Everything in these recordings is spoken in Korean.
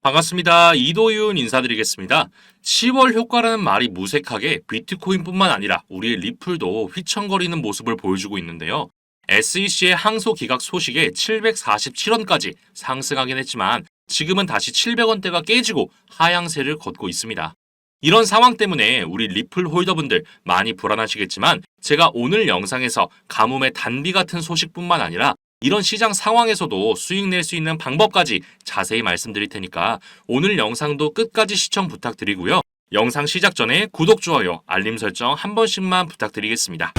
반갑습니다. 이도윤 인사드리겠습니다. 10월 효과라는 말이 무색하게 비트코인뿐만 아니라 우리의 리플도 휘청거리는 모습을 보여주고 있는데요. SEC의 항소 기각 소식에 747원까지 상승하긴 했지만 지금은 다시 700원대가 깨지고 하향세를 걷고 있습니다. 이런 상황 때문에 우리 리플 홀더분들 많이 불안하시겠지만 제가 오늘 영상에서 가뭄의 단비 같은 소식뿐만 아니라 이런 시장 상황에서도 수익 낼 수 있는 방법까지 자세히 말씀드릴 테니까 오늘 영상도 끝까지 시청 부탁드리고요. 영상 시작 전에 구독, 좋아요, 알림 설정 한 번씩만 부탁드리겠습니다.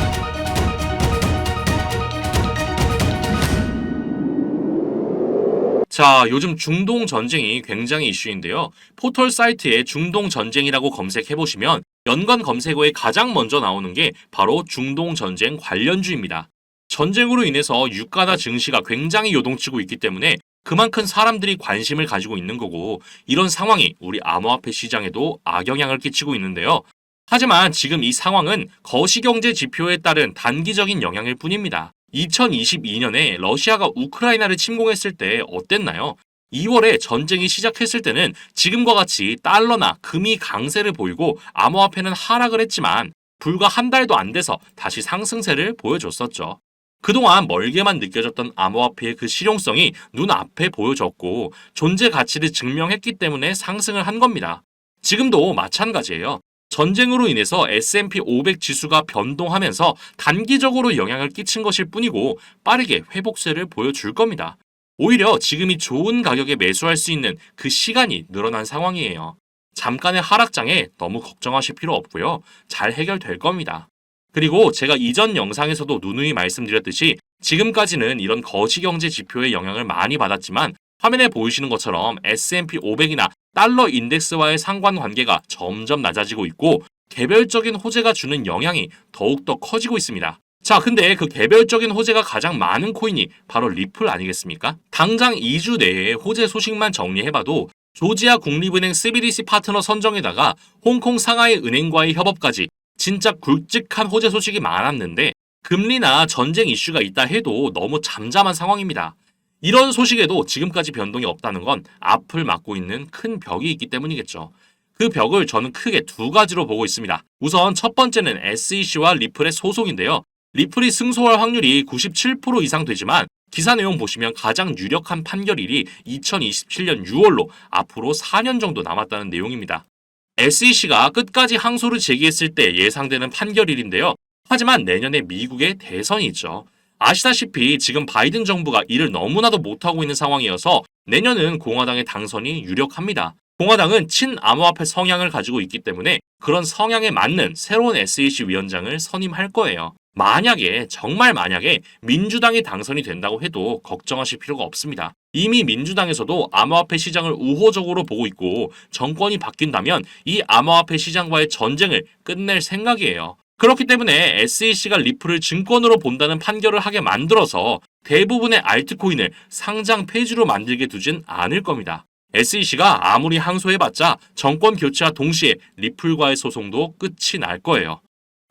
자, 요즘 중동 전쟁이 굉장히 이슈인데요. 포털 사이트에 중동 전쟁이라고 검색해보시면 연관 검색어에 가장 먼저 나오는 게 바로 중동 전쟁 관련주입니다. 전쟁으로 인해서 유가나 증시가 굉장히 요동치고 있기 때문에 그만큼 사람들이 관심을 가지고 있는 거고 이런 상황이 우리 암호화폐 시장에도 악영향을 끼치고 있는데요. 하지만 지금 이 상황은 거시경제 지표에 따른 단기적인 영향일 뿐입니다. 2022년에 러시아가 우크라이나를 침공했을 때 어땠나요? 2월에 전쟁이 시작했을 때는 지금과 같이 달러나 금이 강세를 보이고 암호화폐는 하락을 했지만 불과 한 달도 안 돼서 다시 상승세를 보여줬었죠. 그동안 멀게만 느껴졌던 암호화폐의 그 실용성이 눈앞에 보여졌고 존재 가치를 증명했기 때문에 상승을 한 겁니다. 지금도 마찬가지예요. 전쟁으로 인해서 S&P 500 지수가 변동하면서 단기적으로 영향을 끼친 것일 뿐이고 빠르게 회복세를 보여줄 겁니다. 오히려 지금이 좋은 가격에 매수할 수 있는 그 시간이 늘어난 상황이에요. 잠깐의 하락장에 너무 걱정하실 필요 없고요. 잘 해결될 겁니다. 그리고 제가 이전 영상에서도 누누이 말씀드렸듯이 지금까지는 이런 거시경제 지표의 영향을 많이 받았지만 화면에 보이시는 것처럼 S&P 500이나 달러 인덱스와의 상관관계가 점점 낮아지고 있고 개별적인 호재가 주는 영향이 더욱더 커지고 있습니다. 자, 근데 그 개별적인 호재가 가장 많은 코인이 바로 리플 아니겠습니까? 당장 2주 내에 호재 소식만 정리해봐도 조지아 국립은행 CBDC 파트너 선정에다가 홍콩 상하이 은행과의 협업까지 진짜 굵직한 호재 소식이 많았는데 금리나 전쟁 이슈가 있다 해도 너무 잠잠한 상황입니다. 이런 소식에도 지금까지 변동이 없다는 건 앞을 막고 있는 큰 벽이 있기 때문이겠죠. 그 벽을 저는 크게 두 가지로 보고 있습니다. 우선 첫 번째는 SEC와 리플의 소송인데요. 리플이 승소할 확률이 97% 이상 되지만 기사 내용 보시면 가장 유력한 판결일이 2027년 6월로 앞으로 4년 정도 남았다는 내용입니다. SEC가 끝까지 항소를 제기했을 때 예상되는 판결일인데요. 하지만 내년에 미국의 대선이 있죠. 아시다시피 지금 바이든 정부가 일을 너무나도 못하고 있는 상황이어서 내년은 공화당의 당선이 유력합니다. 공화당은 친암호화폐 성향을 가지고 있기 때문에 그런 성향에 맞는 새로운 SEC 위원장을 선임할 거예요. 만약에 정말 만약에 민주당이 당선이 된다고 해도 걱정하실 필요가 없습니다. 이미 민주당에서도 암호화폐 시장을 우호적으로 보고 있고 정권이 바뀐다면 이 암호화폐 시장과의 전쟁을 끝낼 생각이에요. 그렇기 때문에 SEC가 리플을 증권으로 본다는 판결을 하게 만들어서 대부분의 알트코인을 상장 폐지로 만들게 두진 않을 겁니다. SEC가 아무리 항소해봤자 정권 교체와 동시에 리플과의 소송도 끝이 날 거예요.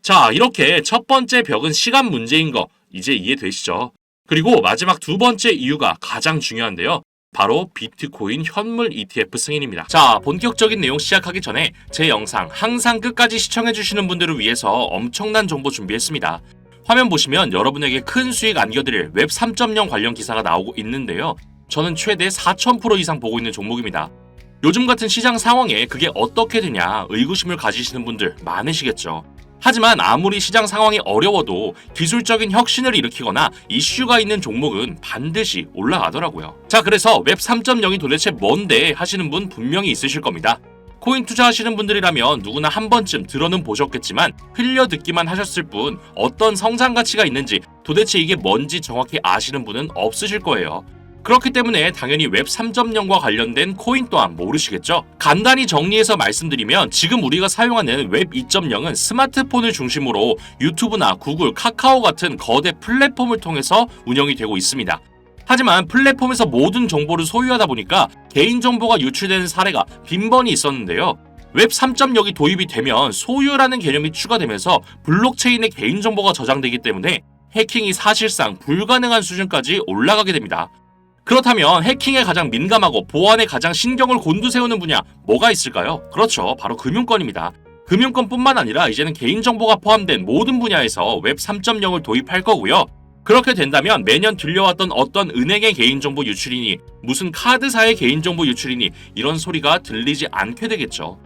자, 이렇게 첫 번째 벽은 시간 문제인 거 이제 이해되시죠? 그리고 마지막 두 번째 이유가 가장 중요한데요. 바로 비트코인 현물 ETF 승인입니다. 자, 본격적인 내용 시작하기 전에 제 영상 항상 끝까지 시청해주시는 분들을 위해서 엄청난 정보 준비했습니다. 화면 보시면 여러분에게 큰 수익 안겨드릴 웹 3.0 관련 기사가 나오고 있는데요. 저는 최대 4000% 이상 보고 있는 종목입니다. 요즘 같은 시장 상황에 그게 어떻게 되냐 의구심을 가지시는 분들 많으시겠죠. 하지만 아무리 시장 상황이 어려워도 기술적인 혁신을 일으키거나 이슈가 있는 종목은 반드시 올라가더라고요. 자, 그래서 웹 3.0이 도대체 뭔데 하시는 분 분명히 있으실 겁니다. 코인 투자하시는 분들이라면 누구나 한 번쯤 들어는 보셨겠지만 흘려 듣기만 하셨을 뿐 어떤 성장 가치가 있는지 도대체 이게 뭔지 정확히 아시는 분은 없으실 거예요. 그렇기 때문에 당연히 웹 3.0과 관련된 코인 또한 모르시겠죠? 간단히 정리해서 말씀드리면 지금 우리가 사용하는 웹 2.0은 스마트폰을 중심으로 유튜브나 구글, 카카오 같은 거대 플랫폼을 통해서 운영이 되고 있습니다. 하지만 플랫폼에서 모든 정보를 소유하다 보니까 개인정보가 유출되는 사례가 빈번히 있었는데요. 웹 3.0이 도입이 되면 소유라는 개념이 추가되면서 블록체인의 개인정보가 저장되기 때문에 해킹이 사실상 불가능한 수준까지 올라가게 됩니다. 그렇다면 해킹에 가장 민감하고 보안에 가장 신경을 곤두세우는 분야 뭐가 있을까요? 그렇죠. 바로 금융권입니다. 금융권뿐만 아니라 이제는 개인정보가 포함된 모든 분야에서 웹 3.0을 도입할 거고요. 그렇게 된다면 매년 들려왔던 어떤 은행의 개인정보 유출이니 무슨 카드사의 개인정보 유출이니 이런 소리가 들리지 않게 되겠죠.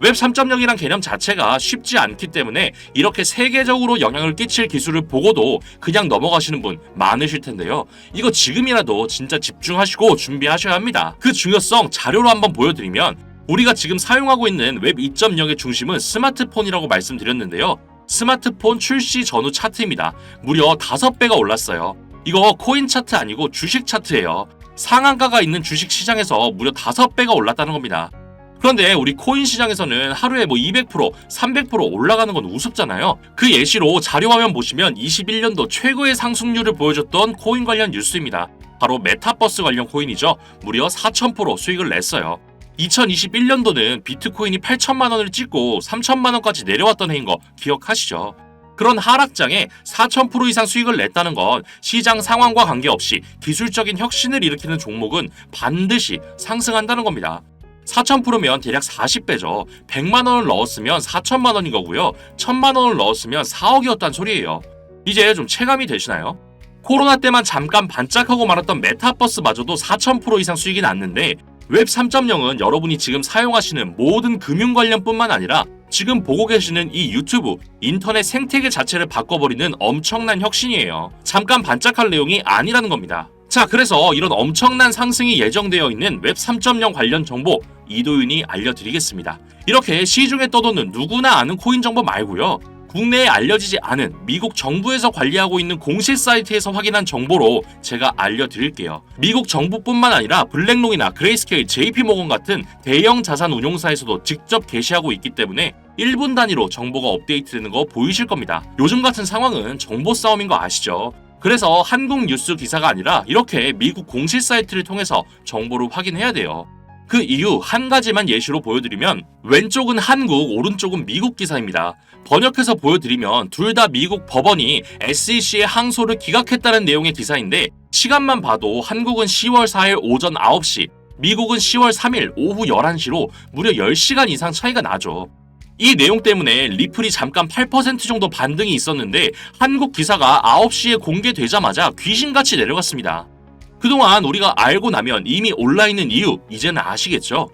웹 3.0이란 개념 자체가 쉽지 않기 때문에 이렇게 세계적으로 영향을 끼칠 기술을 보고도 그냥 넘어가시는 분 많으실 텐데요. 이거 지금이라도 진짜 집중하시고 준비하셔야 합니다. 그 중요성 자료로 한번 보여드리면 우리가 지금 사용하고 있는 웹 2.0의 중심은 스마트폰이라고 말씀드렸는데요. 스마트폰 출시 전후 차트입니다. 무려 5배가 올랐어요. 이거 코인 차트 아니고 주식 차트예요. 상한가가 있는 주식 시장에서 무려 5배가 올랐다는 겁니다. 그런데 우리 코인 시장에서는 하루에 200%, 300% 올라가는 건 우습잖아요. 그 예시로 자료화면 보시면 21년도 최고의 상승률을 보여줬던 코인 관련 뉴스입니다. 바로 메타버스 관련 코인이죠. 무려 4000% 수익을 냈어요. 2021년도는 비트코인이 8천만 원을 찍고 3천만 원까지 내려왔던 해인 거 기억하시죠? 그런 하락장에 4000% 이상 수익을 냈다는 건 시장 상황과 관계없이 기술적인 혁신을 일으키는 종목은 반드시 상승한다는 겁니다. 4000%면 대략 40배죠. 100만 원을 넣었으면 4천만 원인 거고요. 1000만 원을 넣었으면 4억이었단 소리예요. 이제 좀 체감이 되시나요? 코로나 때만 잠깐 반짝하고 말았던 메타버스마저도 4000% 이상 수익이 났는데 웹 3.0은 여러분이 지금 사용하시는 모든 금융 관련뿐만 아니라 지금 보고 계시는 이 유튜브, 인터넷 생태계 자체를 바꿔버리는 엄청난 혁신이에요. 잠깐 반짝할 내용이 아니라는 겁니다. 자, 그래서 이런 엄청난 상승이 예정되어 있는 웹 3.0 관련 정보 이도윤이 알려드리겠습니다. 이렇게 시중에 떠도는 누구나 아는 코인 정보 말고요. 국내에 알려지지 않은 미국 정부에서 관리하고 있는 공식 사이트에서 확인한 정보로 제가 알려드릴게요. 미국 정부뿐만 아니라 블랙록이나 그레이스케일, JP모건 같은 대형 자산 운용사에서도 직접 게시하고 있기 때문에 1분 단위로 정보가 업데이트되는 거 보이실 겁니다. 요즘 같은 상황은 정보 싸움인 거 아시죠? 그래서 한국 뉴스 기사가 아니라 이렇게 미국 공식 사이트를 통해서 정보를 확인해야 돼요. 그 이유 한 가지만 예시로 보여드리면 왼쪽은 한국, 오른쪽은 미국 기사입니다. 번역해서 보여드리면 둘 다 미국 법원이 SEC의 항소를 기각했다는 내용의 기사인데 시간만 봐도 한국은 10월 4일 오전 9시, 미국은 10월 3일 오후 11시로 무려 10시간 이상 차이가 나죠. 이 내용 때문에 리플이 잠깐 8% 정도 반등이 있었는데 한국 기사가 9시에 공개되자마자 귀신같이 내려갔습니다. 그동안 우리가 알고 나면 이미 올라있는 이유 이제는 아시겠죠?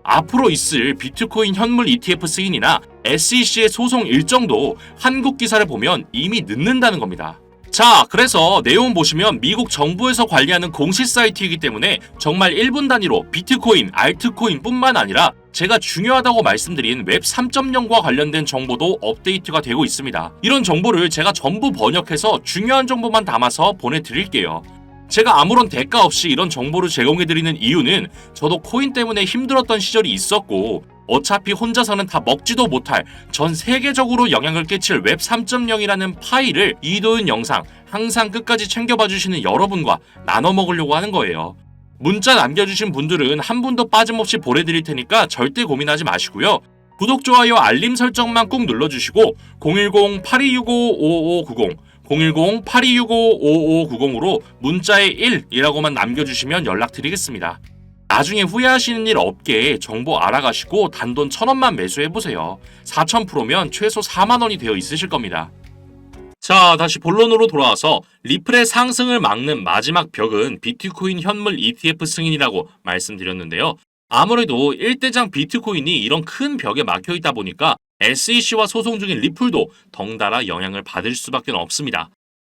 앞으로 있을 비트코인 현물 ETF 승인이나 SEC의 소송 일정도 한국 기사를 보면 이미 늦는다는 겁니다. 자, 그래서 내용 보시면 미국 정부에서 관리하는 공식 사이트이기 때문에 정말 1분 단위로 비트코인, 알트코인 뿐만 아니라 제가 중요하다고 말씀드린 웹 3.0과 관련된 정보도 업데이트가 되고 있습니다. 이런 정보를 제가 전부 번역해서 중요한 정보만 담아서 보내드릴게요. 제가 아무런 대가 없이 이런 정보를 제공해드리는 이유는 저도 코인 때문에 힘들었던 시절이 있었고 어차피 혼자서는 다 먹지도 못할 전 세계적으로 영향을 끼칠 웹 3.0이라는 파일을 이도윤 영상 항상 끝까지 챙겨봐 주시는 여러분과 나눠 먹으려고 하는 거예요. 문자 남겨주신 분들은 한 분도 빠짐없이 보내드릴 테니까 절대 고민하지 마시고요. 구독, 좋아요, 알림 설정만 꾹 눌러주시고 010-8265-5590 010-8265-5590으로 문자에 1이라고만 남겨주시면 연락드리겠습니다. 나중에 후회하시는 일 없게 정보 알아가시고 단돈 1000원만 매수해보세요. 4000%면 최소 4만원이 되어 있으실 겁니다. 자, 다시 본론으로 돌아와서 리플의 상승을 막는 마지막 벽은 비트코인 현물 ETF 승인이라고 말씀드렸는데요. 아무래도 1대장 비트코인이 이런 큰 벽에 막혀있다 보니까 SEC와 소송 중인 리플도 덩달아 영향을 받을 수밖에 없습니다.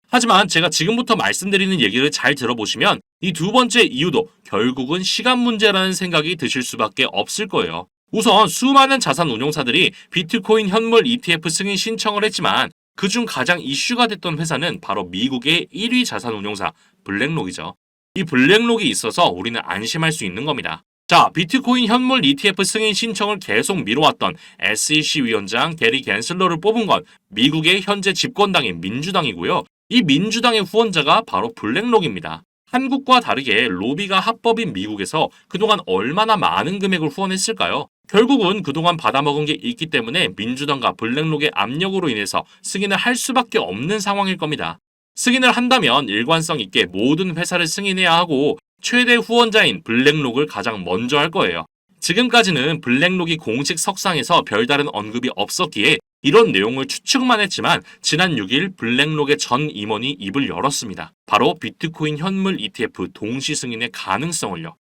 하지만 제가 지금부터 말씀드리는 얘기를 잘 들어보시면 이 두 번째 이유도 결국은 시간 문제라는 생각이 드실 수밖에 없을 거예요. 우선 수많은 자산 운용사들이 비트코인 현물 ETF 승인 신청을 했지만 그중 가장 이슈가 됐던 회사는 바로 미국의 1위 자산 운용사 블랙록이죠. 이 블랙록이 있어서 우리는 안심할 수 있는 겁니다. 자, 비트코인 현물 ETF 승인 신청을 계속 미뤄왔던 SEC 위원장 게리 갠슬러를 뽑은 건 미국의 현재 집권당인 민주당이고요. 이 민주당의 후원자가 바로 블랙록입니다. 한국과 다르게 로비가 합법인 미국에서 그동안 얼마나 많은 금액을 후원했을까요? 결국은 그동안 받아먹은 게 있기 때문에 민주당과 블랙록의 압력으로 인해서 승인을 할 수밖에 없는 상황일 겁니다. 승인을 한다면 일관성 있게 모든 회사를 승인해야 하고 최대 후원자인 블랙록을 가장 먼저 할 거예요. 지금까지는 블랙록이 공식 석상에서 별다른 언급이 없었기에 이런 내용을 추측만 했지만 지난 6일 블랙록의 전 임원이 입을 열었습니다. 바로 비트코인 현물 ETF 동시 승인의 가능성을요.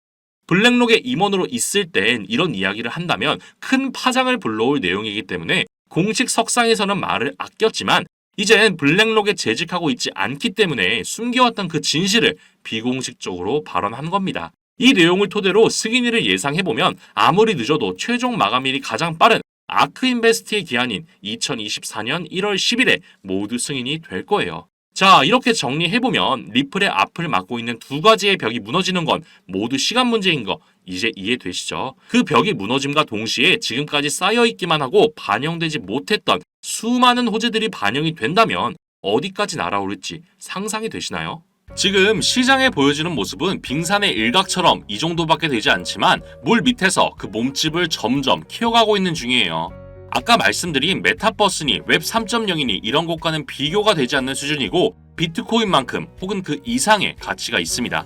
블랙록의 임원으로 있을 땐 이런 이야기를 한다면 큰 파장을 불러올 내용이기 때문에 공식 석상에서는 말을 아꼈지만 이젠 블랙록에 재직하고 있지 않기 때문에 숨겨왔던 그 진실을 비공식적으로 발언한 겁니다. 이 내용을 토대로 승인일을 예상해보면 아무리 늦어도 최종 마감일이 가장 빠른 아크인베스트의 기한인 2024년 1월 10일에 모두 승인이 될 거예요. 자, 이렇게 정리해보면 리플의 앞을 막고 있는 두 가지의 벽이 무너지는 건 모두 시간 문제인 거 이제 이해되시죠? 그 벽이 무너짐과 동시에 지금까지 쌓여있기만 하고 반영되지 못했던 수많은 호재들이 반영이 된다면 어디까지 날아오를지 상상이 되시나요? 지금 시장에 보여지는 모습은 빙산의 일각처럼 이 정도밖에 되지 않지만 물 밑에서 그 몸집을 점점 키워가고 있는 중이에요. 아까 말씀드린 메타버스니 웹 3.0이니 이런 것과는 비교가 되지 않는 수준이고 비트코인만큼 혹은 그 이상의 가치가 있습니다.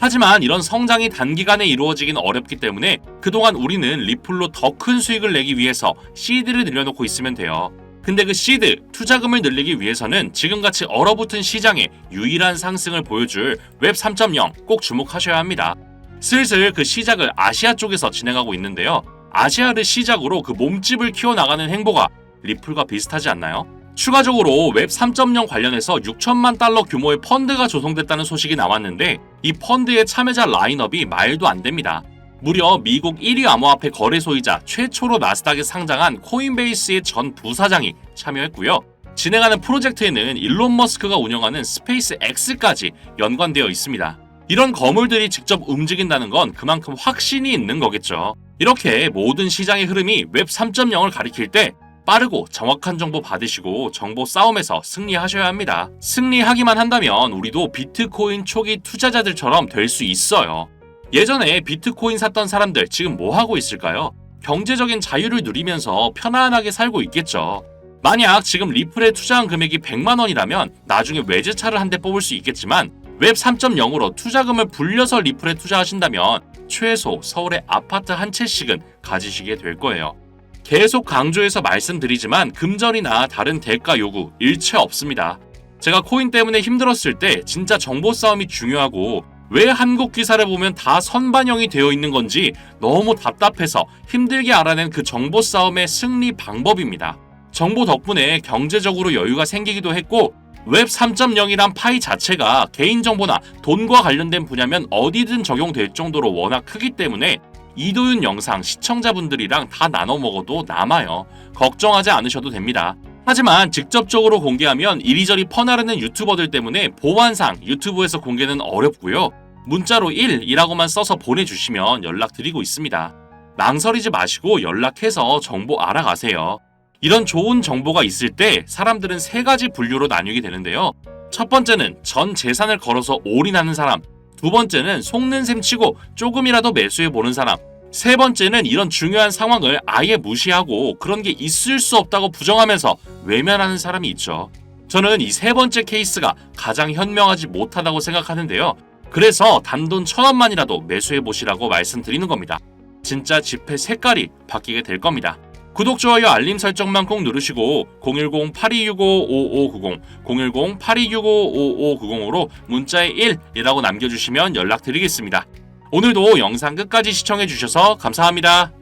하지만 이런 성장이 단기간에 이루어지긴 어렵기 때문에 그동안 우리는 리플로 더 큰 수익을 내기 위해서 시드를 늘려놓고 있으면 돼요. 근데 그 시드, 투자금을 늘리기 위해서는 지금같이 얼어붙은 시장에 유일한 상승을 보여줄 웹 3.0 꼭 주목하셔야 합니다. 슬슬 그 시작을 아시아 쪽에서 진행하고 있는데요. 아시아를 시작으로 그 몸집을 키워나가는 행보가 리플과 비슷하지 않나요? 추가적으로 웹 3.0 관련해서 6천만 달러 규모의 펀드가 조성됐다는 소식이 나왔는데 이 펀드의 참여자 라인업이 말도 안 됩니다. 무려 미국 1위 암호화폐 거래소이자 최초로 나스닥에 상장한 코인베이스의 전 부사장이 참여했고요. 진행하는 프로젝트에는 일론 머스크가 운영하는 스페이스 X까지 연관되어 있습니다. 이런 거물들이 직접 움직인다는 건 그만큼 확신이 있는 거겠죠. 이렇게 모든 시장의 흐름이 웹 3.0을 가리킬 때 빠르고 정확한 정보 받으시고 정보 싸움에서 승리하셔야 합니다. 승리하기만 한다면 우리도 비트코인 초기 투자자들처럼 될 수 있어요. 예전에 비트코인 샀던 사람들 지금 뭐 하고 있을까요? 경제적인 자유를 누리면서 편안하게 살고 있겠죠. 만약 지금 리플에 투자한 금액이 100만 원이라면 나중에 외제차를 한 대 뽑을 수 있겠지만 웹 3.0으로 투자금을 불려서 리플에 투자하신다면 최소 서울의 아파트 한 채씩은 가지시게 될 거예요. 계속 강조해서 말씀드리지만 금전이나 다른 대가 요구 일체 없습니다. 제가 코인 때문에 힘들었을 때 진짜 정보 싸움이 중요하고 왜 한국 기사를 보면 다 선반영이 되어 있는 건지 너무 답답해서 힘들게 알아낸 그 정보 싸움의 승리 방법입니다. 정보 덕분에 경제적으로 여유가 생기기도 했고 웹 3.0이란 파이 자체가 개인정보나 돈과 관련된 분야면 어디든 적용될 정도로 워낙 크기 때문에 이도윤 영상 시청자분들이랑 다 나눠 먹어도 남아요. 걱정하지 않으셔도 됩니다. 하지만 직접적으로 공개하면 이리저리 퍼나르는 유튜버들 때문에 보안상 유튜브에서 공개는 어렵고요. 문자로 1이라고만 써서 보내주시면 연락드리고 있습니다. 망설이지 마시고 연락해서 정보 알아가세요. 이런 좋은 정보가 있을 때 사람들은 세 가지 분류로 나뉘게 되는데요. 첫 번째는 전 재산을 걸어서 올인하는 사람, 두 번째는 속는 셈 치고 조금이라도 매수해보는 사람, 세 번째는 이런 중요한 상황을 아예 무시하고 그런 게 있을 수 없다고 부정하면서 외면하는 사람이 있죠. 저는 이 세 번째 케이스가 가장 현명하지 못하다고 생각하는데요. 그래서 단돈 1,000원만이라도 매수해보시라고 말씀드리는 겁니다. 진짜 지폐 색깔이 바뀌게 될 겁니다. 구독, 좋아요, 알림 설정만 꼭 누르시고 010-8265-5590, 010-8265-5590으로 문자에 1이라고 남겨주시면 연락드리겠습니다. 오늘도 영상 끝까지 시청해주셔서 감사합니다.